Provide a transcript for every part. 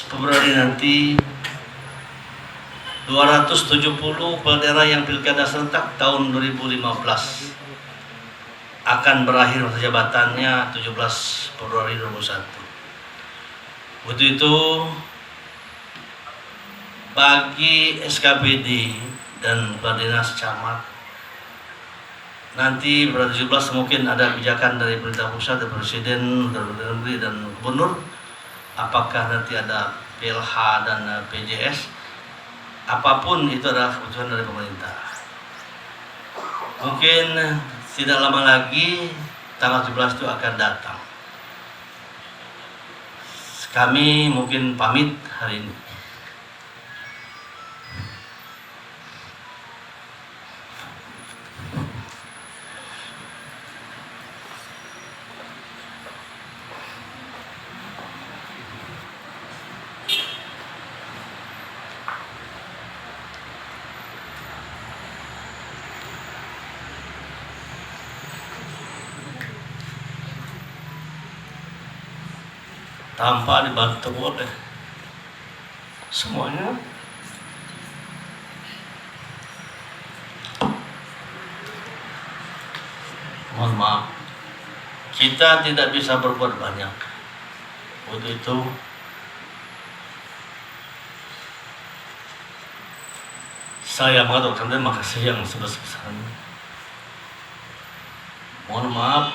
Februari nanti 270 kepala daerah yang pilkada serentak tahun 2015 akan berakhir masa jabatannya 17 Februari 2021. Untuk itu bagi SKPD dan kepala dinas camat nanti pada 17 mungkin ada kebijakan dari pemerintah pusat, dari presiden, dari menteri dan gubernur. Apakah nanti ada PLH dan PJS? Apapun itu adalah keputusan dari pemerintah. Mungkin tidak lama lagi tanggal 17 itu akan datang. Kami mungkin pamit hari ini. Tanpa dibantu oleh semuanya. Mohon maaf, kita tidak bisa berbuat banyak. Untuk itu saya mengaturkan terima kasih yang sebesar-besarnya. Mohon maaf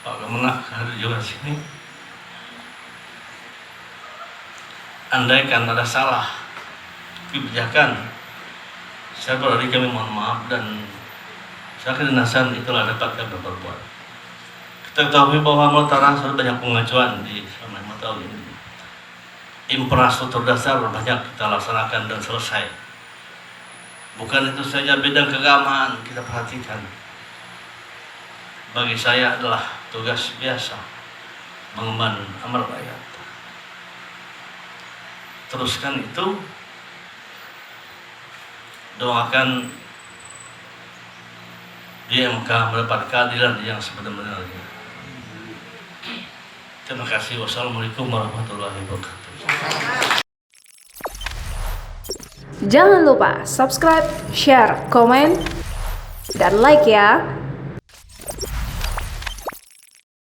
Pak Kemenak hadir juga di sini. Andaikan ada salah kebijakan, saya berarti kami mohon maaf dan saya kedinasan itulah dapat kami berbuat. Kita ketahui bahwa Mataram sudah banyak pengajuan di selama 5 tahun ini. Infrastruktur dasar banyak kita laksanakan dan selesai. Bukan itu saja, bidang keagamaan kita perhatikan. Bagi saya adalah tugas biasa mengemban amanat rakyat. Teruskan itu, doakan di MK mendapat keadilan yang sebenar-benarnya. Terima kasih. Wassalamualaikum warahmatullahi wabarakatuh. Jangan lupa subscribe, share, komen, dan like ya.